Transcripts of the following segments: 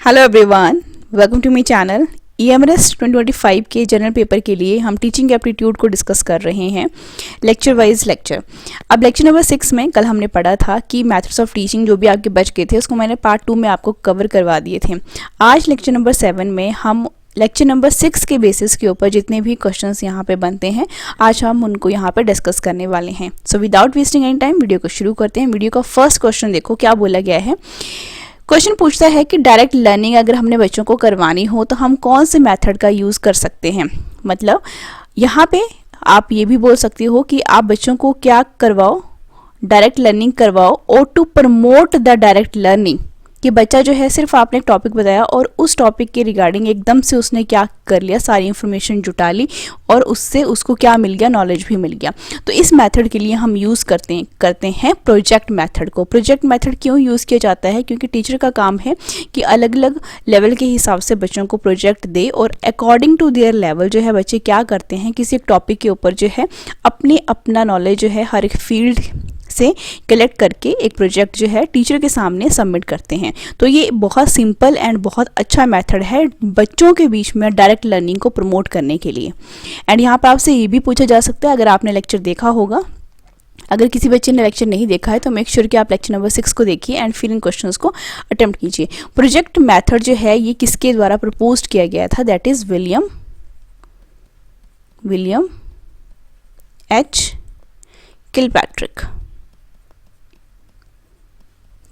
Hello everyone, welcome to my channel. EMRS 2025 के general paper के लिए हम टीचिंग एप्टीट्यूड को डिस्कस कर रहे हैं लेक्चर वाइज लेक्चर। अब लेक्चर नंबर 6 में कल हमने पढ़ा था कि मेथड्स ऑफ टीचिंग जो भी आपके बच गए थे उसको मैंने पार्ट 2 में आपको कवर करवा दिए थे। आज लेक्चर नंबर 7 में हम लेक्चर नंबर 6 के बेसिस के ऊपर जितने भी क्वेश्चंस यहाँ पे बनते हैं आज हम उनको यहाँ पे डिस्कस करने वाले हैं। So without wasting any time video को शुरू करते हैं। वीडियो का फर्स्ट क्वेश्चन देखो क्या बोला गया है। क्वेश्चन पूछता है कि डायरेक्ट लर्निंग अगर हमने बच्चों को करवानी हो तो हम कौन से मेथड का यूज़ कर सकते हैं। मतलब यहाँ पे आप ये भी बोल सकते हो कि आप बच्चों को क्या करवाओ, डायरेक्ट लर्निंग करवाओ और to promote the direct learning, कि बच्चा जो है सिर्फ आपने एक टॉपिक बताया और उस टॉपिक के रिगार्डिंग एकदम से उसने क्या कर लिया, सारी इन्फॉर्मेशन जुटा ली और उससे उसको क्या मिल गया, नॉलेज भी मिल गया। तो इस मेथड के लिए हम यूज़ करते हैं प्रोजेक्ट मेथड को। प्रोजेक्ट मेथड क्यों यूज़ किया जाता है? क्योंकि टीचर का काम है कि अलग अलग लेवल के हिसाब से बच्चों को प्रोजेक्ट दे और अकॉर्डिंग टू देयर लेवल जो है बच्चे क्या करते हैं, किसी एक टॉपिक के ऊपर जो है अपना नॉलेज जो है हर एक फील्ड से कलेक्ट करके एक प्रोजेक्ट जो है टीचर के सामने सबमिट करते हैं। तो ये बहुत सिंपल एंड बहुत अच्छा मेथड है बच्चों के बीच में डायरेक्ट लर्निंग को प्रमोट करने के लिए। एंड यहाँ पर आपसे ये भी पूछा जा सकता है, अगर आपने लेक्चर देखा होगा, अगर किसी बच्चे ने लेक्चर नहीं देखा है तो मेक श्योर कि आप लेक्चर नंबर 6 को देखिए एंड फिर इन क्वेश्चंस को अटेम्प्ट कीजिए। प्रोजेक्ट मेथड जो है ये किसके द्वारा प्रपोज किया गया था? That is William H Kilpatrick.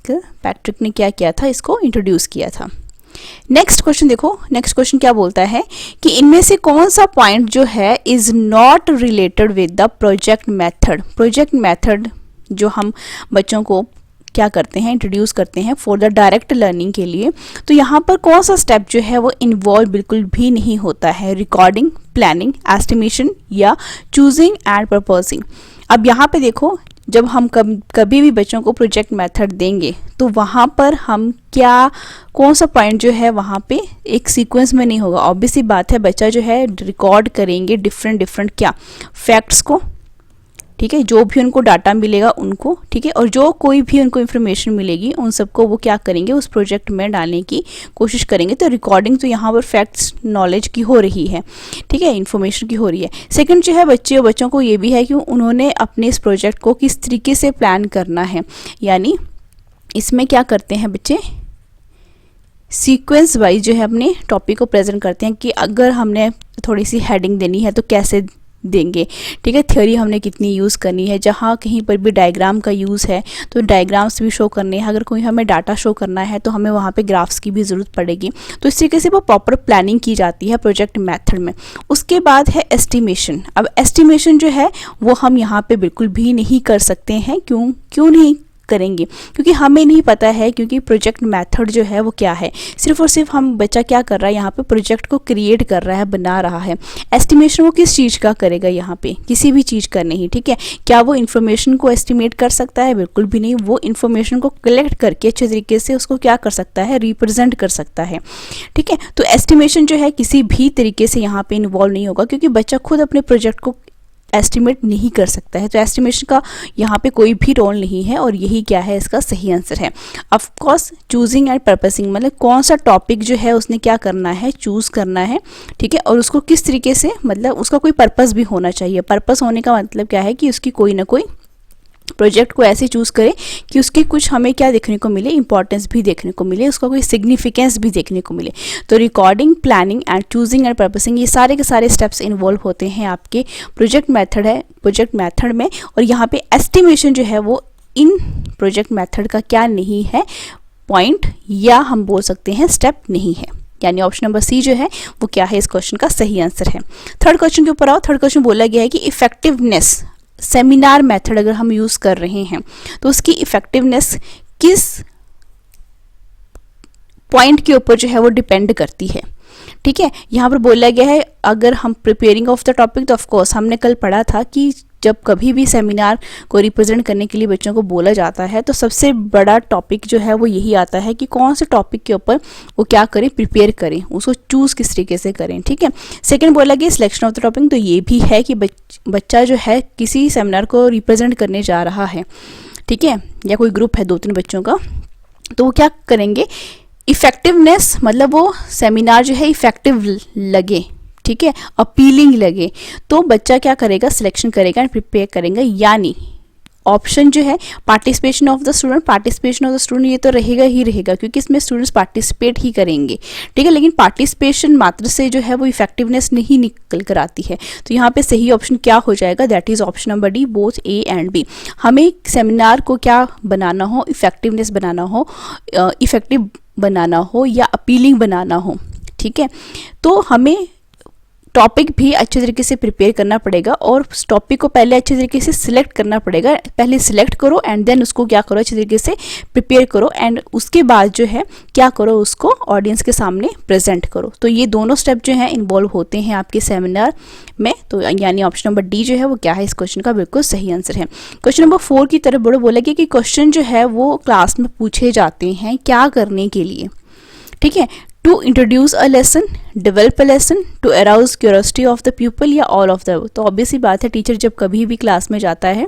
Patrick ने क्या किया था, इसको इंट्रोड्यूस किया था। नेक्स्ट क्वेश्चन देखो, नेक्स्ट क्वेश्चन क्या बोलता है कि इनमें से कौन सा पॉइंट जो है is not related with the project method. Project method जो हम बच्चों को क्या करते हैं, इंट्रोड्यूस करते हैं फॉर द डायरेक्ट लर्निंग के लिए, तो यहाँ पर कौन सा स्टेप जो है वो इन्वॉल्व बिल्कुल भी नहीं होता है। रिकॉर्डिंग, प्लानिंग, एस्टिमेशन या चूजिंग एंड प्रपोजिंग। अब यहाँ पे देखो, जब हम कभी भी बच्चों को प्रोजेक्ट मेथड देंगे तो वहाँ पर हम कौन सा पॉइंट जो है वहाँ पे एक सीक्वेंस में नहीं होगा। ऑब्वियस ही बात है, बच्चा जो है रिकॉर्ड करेंगे डिफरेंट क्या फैक्ट्स को, ठीक है, जो भी उनको डाटा मिलेगा उनको, ठीक है, और जो कोई भी उनको इन्फॉर्मेशन मिलेगी उन सबको वो क्या करेंगे, उस प्रोजेक्ट में डालने की कोशिश करेंगे। तो रिकॉर्डिंग तो यहाँ पर फैक्ट्स नॉलेज की हो रही है, ठीक है, इन्फॉर्मेशन की हो रही है। सेकंड जो है बच्चों को ये भी है कि उन्होंने अपने इस प्रोजेक्ट को किस तरीके से प्लान करना है। यानी इसमें क्या करते हैं बच्चे, सीक्वेंस वाइज जो है अपने टॉपिक को प्रेजेंट करते हैं कि अगर हमने थोड़ी सी हेडिंग देनी है तो कैसे देंगे, ठीक है, थ्योरी हमने कितनी यूज़ करनी है, जहाँ कहीं पर भी डायग्राम का यूज़ है तो डायग्राम्स भी शो करने हैं, अगर कोई हमें डाटा शो करना है तो हमें वहाँ पे ग्राफ्स की भी ज़रूरत पड़ेगी। तो इस तरीके से वो प्रॉपर प्लानिंग की जाती है प्रोजेक्ट मेथड में। उसके बाद है एस्टिमेशन। अब एस्टिमेशन जो है वो हम यहाँ पे बिल्कुल भी नहीं कर सकते हैं। क्यों नहीं करेंगे? क्योंकि हमें नहीं पता है, क्योंकि प्रोजेक्ट मेथड जो है वो क्या है, सिर्फ और सिर्फ हम बच्चा क्या कर रहा है यहाँ पे, प्रोजेक्ट को क्रिएट कर रहा है, बना रहा है। एस्टिमेशन वो किस चीज़ का करेगा यहाँ पे, किसी भी चीज़ का नहीं, ठीक है। क्या वो इन्फॉर्मेशन को एस्टिमेट कर सकता है? बिल्कुल भी नहीं। वो इन्फॉर्मेशन को कलेक्ट करके अच्छे तरीके से उसको क्या कर सकता है, रिप्रेजेंट कर सकता है, ठीक है। तो एस्टिमेशन जो है किसी भी तरीके से यहाँ पे इन्वॉल्व नहीं होगा, क्योंकि बच्चा खुद अपने प्रोजेक्ट को एस्टिमेट नहीं कर सकता है। तो एस्टिमेशन का यहाँ पे कोई भी रोल नहीं है और यही क्या है, इसका सही आंसर है। ऑफ कोर्स चूजिंग एंड पर्पसिंग, मतलब कौन सा टॉपिक जो है उसने क्या करना है, चूज करना है, ठीक है, और उसको किस तरीके से, मतलब उसका कोई पर्पस भी होना चाहिए। पर्पस होने का मतलब क्या है कि उसकी कोई ना कोई प्रोजेक्ट को ऐसे चूज़ करें कि उसके कुछ हमें क्या देखने को मिले, इंपॉर्टेंस भी देखने को मिले, उसका कोई सिग्निफिकेंस भी देखने को मिले। तो recording, planning and choosing and purposing, ये सारे के सारे स्टेप्स इन्वॉल्व होते हैं आपके प्रोजेक्ट मेथड में। और यहाँ पे एस्टिमेशन जो है वो इन प्रोजेक्ट मेथड का क्या नहीं है, पॉइंट, या हम बोल सकते हैं स्टेप नहीं है। यानी ऑप्शन नंबर सी जो है वो क्या है, इस क्वेश्चन का सही आंसर है। थर्ड क्वेश्चन के ऊपर आओ। थर्ड क्वेश्चन बोला गया है कि इफेक्टिवनेस, सेमिनार मेथड अगर हम यूज़ कर रहे हैं तो उसकी इफेक्टिवनेस किस पॉइंट के ऊपर जो है वो डिपेंड करती है, ठीक है। यहाँ पर बोला गया है अगर हम प्रिपेयरिंग ऑफ द टॉपिक, तो ऑफ कोर्स हमने कल पढ़ा था कि जब कभी भी सेमिनार को रिप्रेजेंट करने के लिए बच्चों को बोला जाता है तो सबसे बड़ा टॉपिक जो है वो यही आता है कि कौन से टॉपिक के ऊपर वो क्या करें, प्रिपेयर करें, उसको चूज़ किस तरीके से करें, ठीक है। सेकंड बोला गया सिलेक्शन ऑफ द टॉपिक, तो ये भी है कि बच्चा जो है किसी सेमिनार को रिप्रेजेंट करने जा रहा है, ठीक है, या कोई ग्रुप है 2-3 बच्चों का, तो वो क्या करेंगे, इफेक्टिवनेस मतलब वो सेमिनार जो है इफेक्टिव लगे, ठीक है, अपीलिंग लगे, तो बच्चा क्या करेगा, सिलेक्शन करेगा एंड प्रिपेयर करेगा। यानी ऑप्शन जो है पार्टिसिपेशन ऑफ द स्टूडेंट ये तो रहेगा ही रहेगा, क्योंकि इसमें स्टूडेंट्स पार्टिसिपेट ही करेंगे, ठीक है। लेकिन पार्टिसिपेशन मात्र से जो है वो इफेक्टिवनेस नहीं निकल कर आती है। तो यहाँ पे सही ऑप्शन क्या हो जाएगा, that is option number D, both A and B. हमें सेमिनार को क्या बनाना हो, इफेक्टिव बनाना हो या अपीलिंग बनाना हो, ठीक है, तो हमें टॉपिक भी अच्छे तरीके से प्रिपेयर करना पड़ेगा और टॉपिक को पहले अच्छे तरीके से सिलेक्ट करना पड़ेगा। पहले सिलेक्ट करो एंड देन उसको क्या करो, अच्छे तरीके से प्रिपेयर करो एंड उसके बाद जो है क्या करो, उसको ऑडियंस के सामने प्रेजेंट करो। तो ये दोनों स्टेप जो हैं इन्वॉल्व होते हैं आपके सेमिनार में। तो यानी ऑप्शन नंबर डी जो है वो क्या है, इस क्वेश्चन का बिल्कुल सही आंसर है। क्वेश्चन नंबर 4 की तरफ बढ़ो। बोला कि क्वेश्चन जो है वो क्लास में पूछे जाते हैं क्या करने के लिए, ठीक है, to introduce a lesson, develop a lesson, to arouse curiosity of the people या ऑल ऑफ द। तो ऑब्वियस ही बात है, टीचर जब कभी भी क्लास में जाता है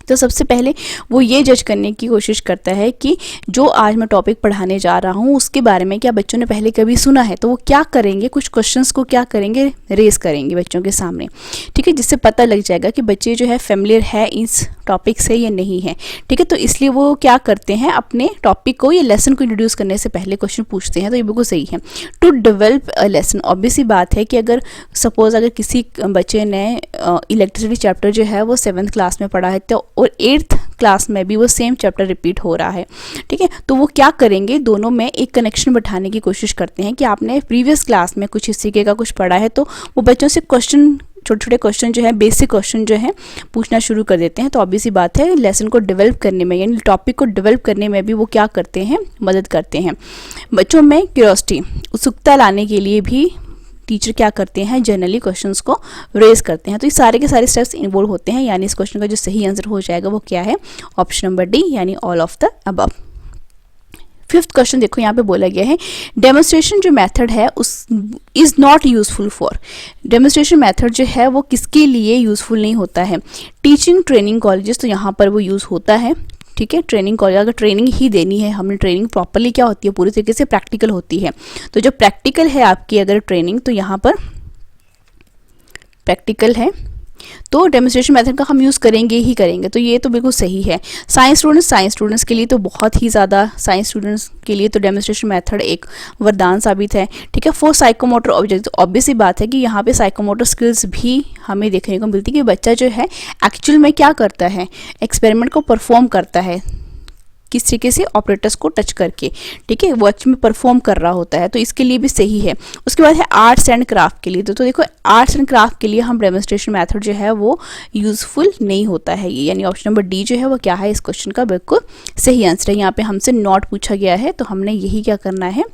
तो सबसे पहले वो ये जज करने की कोशिश करता है कि जो आज मैं टॉपिक पढ़ाने जा रहा हूँ उसके बारे में क्या बच्चों ने पहले कभी सुना है। तो वो क्या करेंगे, कुछ क्वेश्चंस को क्या करेंगे, रेज करेंगे बच्चों के सामने, ठीक है, जिससे पता लग जाएगा कि बच्चे जो है फेमिलियर है इस टॉपिक से या नहीं है, ठीक है। तो इसलिए वो क्या करते हैं, अपने टॉपिक को या लेसन को इंट्रोड्यूस करने से पहले क्वेश्चन पूछते हैं। तो ये बिल्कुल सही है। To develop a lesson, obvious ही बात है कि अगर सपोज अगर किसी बच्चे ने इलेक्ट्रिसिटी चैप्टर जो है वो 7th क्लास में पढ़ा है तो और 8th क्लास में भी वो सेम चैप्टर रिपीट हो रहा है, ठीक है, तो वो क्या करेंगे, दोनों में एक कनेक्शन बैठाने की कोशिश करते हैं कि आपने प्रीवियस क्लास में कुछ इस तरीके का कुछ पढ़ा है। तो वो बच्चों से क्वेश्चन, छोटे छोटे क्वेश्चन जो है, बेसिक क्वेश्चन जो है पूछना शुरू कर देते हैं। तो ऑब्वियस ही बात है, लेसन को डेवलप करने में यानी टॉपिक को डेवलप करने में भी वो क्या करते हैं, मदद करते हैं। बच्चों में क्यूरियोसिटी, उत्सुकता लाने के लिए भी टीचर क्या करते हैं, जनरली क्वेश्चंस को रेज करते हैं। तो ये सारे के सारे स्टेप्स इन्वॉल्व होते हैं। यानी इस क्वेश्चन का जो सही आंसर हो जाएगा वो क्या है, ऑप्शन नंबर डी, यानी all of the above. 5th question देखो, यहाँ पे बोला गया है डेमोन्स्ट्रेशन जो मेथड है उस is not useful for. Demonstration method जो है वो किसके लिए यूजफुल नहीं होता है, टीचिंग ट्रेनिंग कॉलेजेस, तो यहाँ पर वो यूज़ होता है, ठीक है। ट्रेनिंग कॉलेज, अगर ट्रेनिंग ही देनी है हमने, ट्रेनिंग प्रॉपरली क्या होती है, पूरी तरीके से प्रैक्टिकल होती है। तो जो प्रैक्टिकल है आपकी अगर ट्रेनिंग, तो यहाँ पर प्रैक्टिकल है तो डेमोन्स्ट्रेशन मेथड का हम यूज़ करेंगे ही करेंगे। तो ये तो बिल्कुल सही है। साइंस स्टूडेंट्स के लिए तो बहुत ही ज़्यादा, साइंस स्टूडेंट्स के लिए तो डेमोन्स्ट्रेशन मेथड एक वरदान साबित है, ठीक है। फॉर साइकोमोटर ऑब्जेक्ट, तो ऑब्वियस ही बात है कि यहाँ पे साइकोमोटर स्किल्स भी हमें देखने को मिलती है कि बच्चा जो है एक्चुअल में क्या करता है, एक्सपेरिमेंट को परफॉर्म करता है किस तरीके से, ऑपरेटर्स को टच करके, ठीक है, वो एक्चुअल में परफॉर्म कर रहा होता है। तो इसके लिए भी सही है। उसके बाद है आर्ट्स एंड क्राफ्ट के लिए। तो देखो आर्ट्स एंड क्राफ्ट के लिए हम डेमोन्स्ट्रेशन मेथड जो है वो यूजफुल नहीं होता है ये, यानी ऑप्शन नंबर डी जो है वो क्या है, इस क्वेश्चन का बिल्कुल सही आंसर है। यहाँ पे हमसे नॉट पूछा गया है तो हमने यही क्या करना है,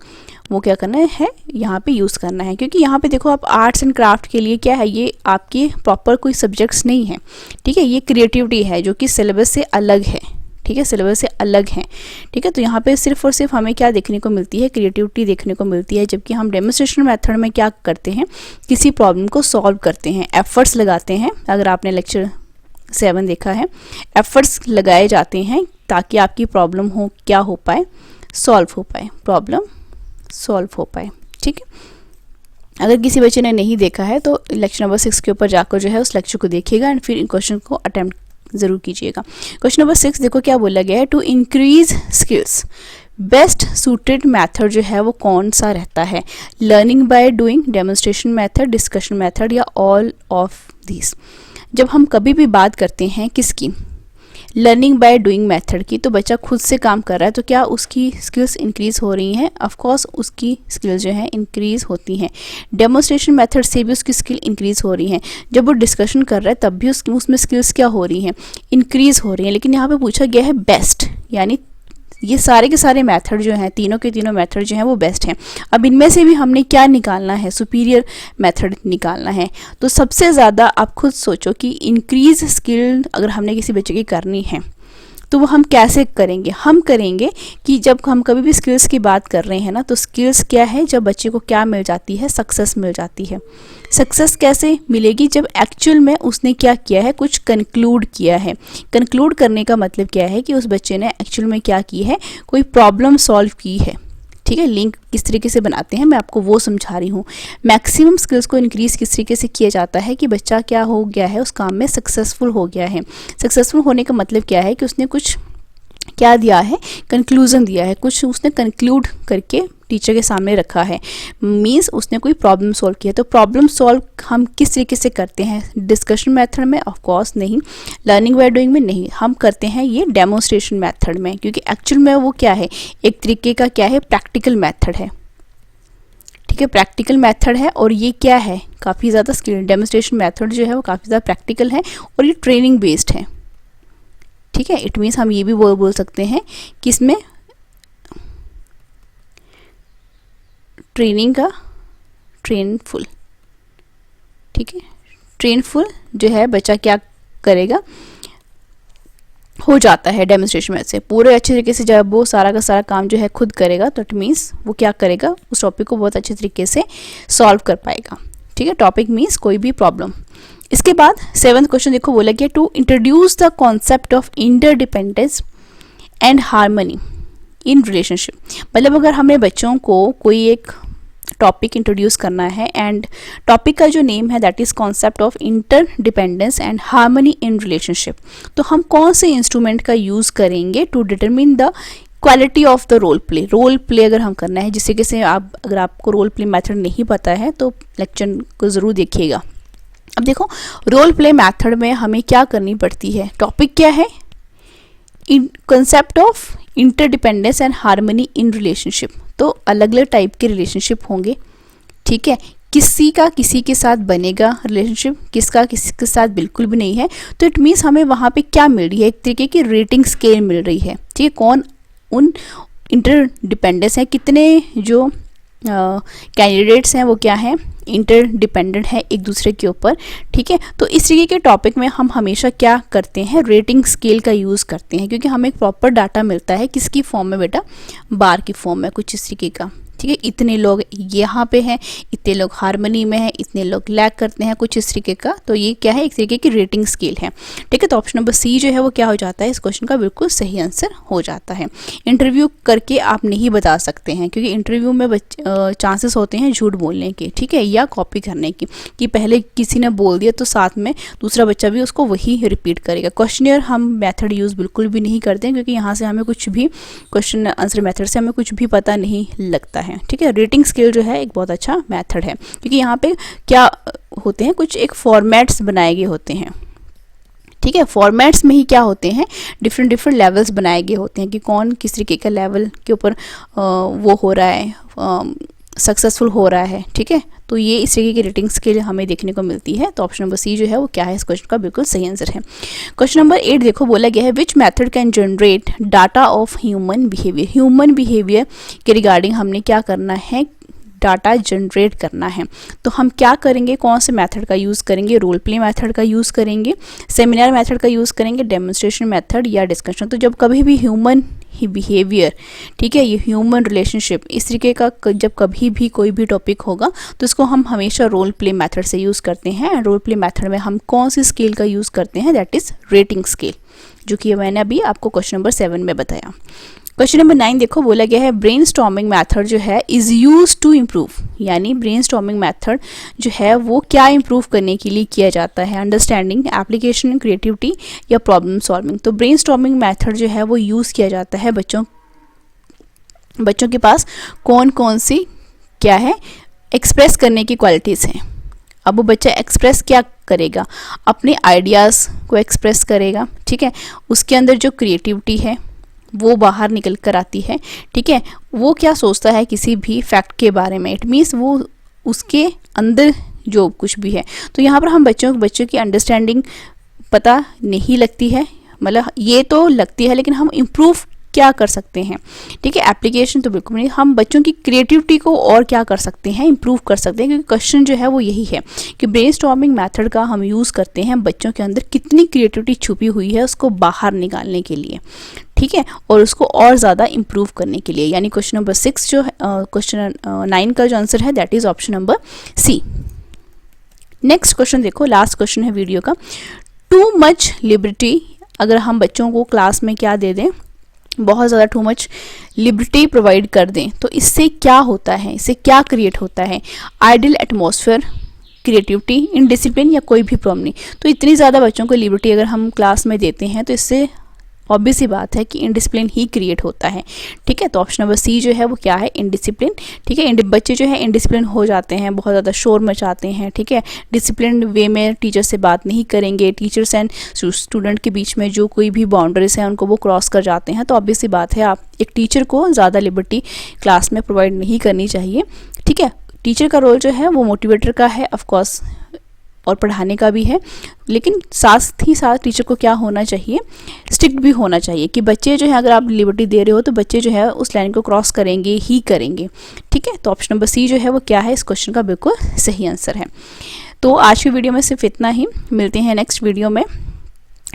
वो क्या करना है, यहाँ पे यूज़ करना है। क्योंकि यहाँ पे देखो आप आर्ट्स एंड क्राफ्ट के लिए क्या है, ये आपके प्रॉपर कोई सब्जेक्ट्स नहीं है, ठीक है, ये क्रिएटिविटी है जो कि सिलेबस से अलग है, ठीक है, सिलेबस से अलग हैं, ठीक है। तो यहाँ पे सिर्फ और सिर्फ हमें क्या देखने को मिलती है, क्रिएटिविटी देखने को मिलती है। जबकि हम डेमोन्स्ट्रेशन मेथड में क्या करते हैं, किसी प्रॉब्लम को सॉल्व करते हैं, एफर्ट्स लगाते हैं। अगर आपने लेक्चर 7 देखा है, एफर्ट्स लगाए जाते हैं ताकि आपकी प्रॉब्लम हो क्या हो पाए, सॉल्व हो पाए, प्रॉब्लम सॉल्व हो पाए, ठीक है। अगर किसी बच्चे ने नहीं देखा है तो लेक्चर नंबर 6 के ऊपर जाकर जो है उस लेक्चर को देखिएगा एंड फिर इन क्वेश्चन को अटेम्प्ट ज़रूर कीजिएगा। क्वेश्चन नंबर 6 देखो क्या बोला गया है, to increase skills best suited method जो है वो कौन सा रहता है, learning by doing, demonstration method, discussion method या ऑल ऑफ दिस। जब हम कभी भी बात करते हैं किसकी, लर्निंग बाय डूइंग मेथड की, तो बच्चा खुद से काम कर रहा है तो क्या उसकी स्किल्स इंक्रीज हो रही हैं, ऑफ कोर्स उसकी स्किल्स जो है इंक्रीज होती हैं। डेमोन्स्ट्रेशन मेथड से भी उसकी स्किल इंक्रीज हो रही हैं। जब वो डिस्कशन कर रहा है तब भी उसमें स्किल्स क्या हो रही हैं, इंक्रीज हो रही हैं। लेकिन यहाँ पे पूछा गया है बेस्ट, यानी ये सारे के सारे मेथड जो हैं, तीनों के तीनों मेथड जो हैं वो बेस्ट हैं। अब इनमें से भी हमने क्या निकालना है, सुपीरियर मेथड निकालना है। तो सबसे ज़्यादा आप खुद सोचो कि इंक्रीज स्किल अगर हमने किसी बच्चे की करनी है तो वो हम कैसे करेंगे। हम करेंगे कि जब हम कभी भी स्किल्स की बात कर रहे हैं ना, तो स्किल्स क्या है, जब बच्चे को क्या मिल जाती है, सक्सेस मिल जाती है। सक्सेस कैसे मिलेगी, जब एक्चुअल में उसने क्या किया है, कुछ कंक्लूड किया है। कंक्लूड करने का मतलब क्या है कि उस बच्चे ने एक्चुअल में क्या की है, कोई प्रॉब्लम सॉल्व की है, ठीक है, लिंक किस तरीके से बनाते हैं मैं आपको वो समझा रही हूँ। मैक्सिमम स्किल्स को इंक्रीज़ किस तरीके से किया जाता है कि बच्चा क्या हो गया है, उस काम में सक्सेसफुल हो गया है। सक्सेसफुल होने का मतलब क्या है कि उसने कुछ क्या दिया है, कंक्लूज़न दिया है, कुछ उसने कंक्लूड करके टीचर के सामने रखा है, मींस उसने कोई प्रॉब्लम सॉल्व किया। तो प्रॉब्लम सॉल्व हम किस तरीके से करते हैं, डिस्कशन मेथड में? ऑफ कोर्स नहीं, लर्निंग बाय डूइंग में नहीं, हम करते हैं ये डेमोन्स्ट्रेशन मेथड में, क्योंकि एक्चुअल में वो क्या है, एक तरीके का क्या है, प्रैक्टिकल मेथड है। ठीक है, प्रैक्टिकल मेथड है और ये क्या है, काफ़ी ज़्यादा स्किल। डेमोन्स्ट्रेशन मेथड जो है वो काफ़ी ज़्यादा प्रैक्टिकल है और ये ट्रेनिंग बेस्ड है। ठीक है, इट मीन्स हम ये भी बोल सकते हैं कि इसमें ट्रेनिंग का ट्रेनफुल, ठीक है, ट्रेनफुल जो है बच्चा क्या करेगा, हो जाता है डेमोन्स्ट्रेशन में से पूरे अच्छे तरीके से। जब वो सारा का सारा काम जो है खुद करेगा तो इट मीन्स वो क्या करेगा, उस टॉपिक को बहुत अच्छे तरीके से सॉल्व कर पाएगा। ठीक है, टॉपिक मीन्स कोई भी प्रॉब्लम। इसके बाद 7th क्वेश्चन देखो, बोला गया to introduce the concept of interdependence and harmony in relationship. मतलब अगर हमें बच्चों को कोई एक टॉपिक इंट्रोड्यूस करना है एंड टॉपिक का जो नेम है that is concept of interdependence and harmony in relationship, तो हम कौन से इंस्ट्रूमेंट का यूज़ करेंगे to determine the quality of the role play. Role play अगर हम करना है, जिससे कि आप, अगर आपको रोल प्ले मेथड नहीं पता है तो लेक्चर को ज़रूर देखिएगा। अब देखो, रोल प्ले मेथड में हमें क्या करनी पड़ती है, टॉपिक क्या है, concept of interdependence and harmony in relationship. तो अलग अलग टाइप के रिलेशनशिप होंगे। ठीक है, किसी का किसी के साथ बनेगा रिलेशनशिप, किसका किसी के साथ बिल्कुल भी नहीं है। तो इट मीन्स हमें वहाँ पे क्या मिल रही है, एक तरीके की रेटिंग स्केल मिल रही है। ठीक है, कौन उन इंटरडिपेंडेंस है, कितने जो कैंडिडेट्स हैं वो क्या हैं, इंटरडिपेंडेंट है एक दूसरे के ऊपर। ठीक है, तो इस तरीके के टॉपिक में हम हमेशा क्या करते हैं, रेटिंग स्केल का यूज़ करते हैं, क्योंकि हमें एक प्रॉपर डाटा मिलता है। किसकी फॉर्म में बेटा, बार की फॉर्म में, कुछ इस तरीके का। ठीक है, इतने लोग यहाँ पे हैं, इतने लोग हार्मनी में हैं, इतने लोग लैग करते हैं, कुछ इस तरीके का। तो ये क्या है, एक तरीके की रेटिंग स्केल है। ठीक है, तो ऑप्शन नंबर सी जो है वो क्या हो जाता है, इस क्वेश्चन का बिल्कुल सही आंसर हो जाता है। इंटरव्यू करके आप नहीं बता सकते हैं, क्योंकि इंटरव्यू में चांसेस होते हैं झूठ बोलने के, ठीक है, या कॉपी करने की, कि पहले किसी ने बोल दिया तो साथ में दूसरा बच्चा भी उसको वही रिपीट करेगा। क्वेश्चनर हम मेथड यूज़ बिल्कुल भी नहीं करते हैं, क्योंकि यहाँ से हमें कुछ भी क्वेश्चन आंसर मेथड से हमें कुछ भी पता नहीं लगता है। ठीक है, रेटिंग स्केल जो है एक बहुत अच्छा मेथड है, क्योंकि यहाँ पे क्या होते हैं, कुछ एक फॉर्मेट्स बनाए गए होते हैं। ठीक है, फॉर्मेट्स में ही क्या होते हैं, डिफरेंट डिफरेंट लेवल्स बनाए गए होते हैं कि कौन किस तरीके का लेवल के ऊपर वो हो रहा है, सक्सेसफुल हो रहा है। ठीक है, तो ये इस तरीके की रेटिंग स्केल हमें देखने को मिलती है। तो ऑप्शन नंबर सी जो है वो क्या है, इस क्वेश्चन का बिल्कुल सही आंसर है। क्वेश्चन नंबर 8 देखो, बोला गया है which method can generate data of human behaviour. Human behaviour के रिगार्डिंग हमने क्या करना है, डाटा जनरेट करना है। तो हम क्या करेंगे, कौन से मेथड का यूज़ करेंगे, रोल प्ले मेथड का यूज़ करेंगे, सेमिनार मेथड का यूज़ करेंगे, डेमोन्स्ट्रेशन मेथड या डिस्कशन। तो जब कभी भी ह्यूमन ही बिहेवियर, ठीक है, ये ह्यूमन रिलेशनशिप, इस तरीके का जब कभी भी कोई भी टॉपिक होगा तो इसको हम हमेशा रोल प्ले मेथड से यूज़ करते हैं। रोल प्ले मेथड में हम कौन सी स्केल का यूज़ करते हैं, दैट इज़ रेटिंग स्केल, जो कि मैंने अभी आपको क्वेश्चन नंबर 7 में बताया। क्वेश्चन नंबर 9 देखो, बोला गया है ब्रेनस्टॉर्मिंग मेथड जो है इज़ यूज टू इम्प्रूव, यानी ब्रेनस्टॉर्मिंग मेथड जो है वो क्या इम्प्रूव करने के लिए किया जाता है, अंडरस्टैंडिंग, एप्लीकेशन, क्रिएटिविटी या प्रॉब्लम सॉल्विंग। तो ब्रेनस्टॉर्मिंग मेथड जो है वो यूज़ किया जाता है बच्चों के पास कौन कौन सी क्या है, एक्सप्रेस करने की क्वालिटीज़ हैं। अब वो बच्चा एक्सप्रेस क्या करेगा, अपने आइडियाज़ को एक्सप्रेस करेगा। ठीक है, उसके अंदर जो क्रिएटिविटी है वो बाहर निकल कर आती है। ठीक है, वो क्या सोचता है किसी भी फैक्ट के बारे में, इट मीन्स वो उसके अंदर जो कुछ भी है। तो यहाँ पर हम बच्चों की अंडरस्टैंडिंग पता नहीं लगती है, मतलब ये तो लगती है, लेकिन हम इम्प्रूव क्या कर सकते हैं। ठीक है, एप्लीकेशन तो बिल्कुल नहीं, हम बच्चों की क्रिएटिविटी को और क्या कर सकते हैं, इम्प्रूव कर सकते हैं। क्योंकि क्वेश्चन जो है वो यही है कि ब्रेनस्टॉर्मिंग मेथड का हम यूज़ करते हैं बच्चों के अंदर कितनी क्रिएटिविटी छुपी हुई है उसको बाहर निकालने के लिए। ठीक है, और उसको और ज़्यादा इम्प्रूव करने के लिए। यानी क्वेश्चन नंबर 6 जो क्वेश्चन 9 का जो आंसर है that is option number C. Next question देखो, लास्ट क्वेश्चन है वीडियो का। टू मच लिबर्टी, अगर हम बच्चों को क्लास में क्या दे दें, बहुत ज़्यादा टू मच लिबर्टी प्रोवाइड कर दें, तो इससे क्या होता है, इससे क्या क्रिएट होता है, आइडियल एटमॉस्फेयर, क्रिएटिविटी, इनडिसिप्लिन या कोई भी प्रॉब्लम नहीं। तो इतनी ज़्यादा बच्चों को लिबर्टी अगर हम क्लास में देते हैं तो इससे ऑब्वियस सी बात है कि इनडिसिप्लिन ही क्रिएट होता है। ठीक है, तो ऑप्शन नंबर सी जो है वो क्या है, इनडिसिप्लिन। ठीक है, बच्चे जो है इनडिसिप्लिन हो जाते हैं, बहुत ज़्यादा शोर मचाते हैं। ठीक है, डिसिप्लिन वे में टीचर से बात नहीं करेंगे, टीचर्स एंड स्टूडेंट के बीच में जो कोई भी बाउंड्रीज हैं उनको वो क्रॉस कर जाते हैं। तो ऑब्वियस सी बात है, आप एक टीचर को ज़्यादा लिबर्टी क्लास में प्रोवाइड नहीं करनी चाहिए। ठीक है, टीचर का रोल जो है वो मोटिवेटर का है ऑफकोर्स, और पढ़ाने का भी है, लेकिन साथ ही साथ टीचर को क्या होना चाहिए, स्ट्रिक्ट भी होना चाहिए कि बच्चे जो है, अगर आप लिबर्टी दे रहे हो तो बच्चे जो है उस लाइन को क्रॉस करेंगे ही करेंगे। ठीक है, तो ऑप्शन नंबर सी जो है वो क्या है, इस क्वेश्चन का बिल्कुल सही आंसर है। तो आज की वीडियो में सिर्फ इतना ही, मिलते हैं नेक्स्ट वीडियो में।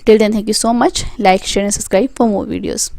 Till then thank you so much, like share and subscribe for more videos.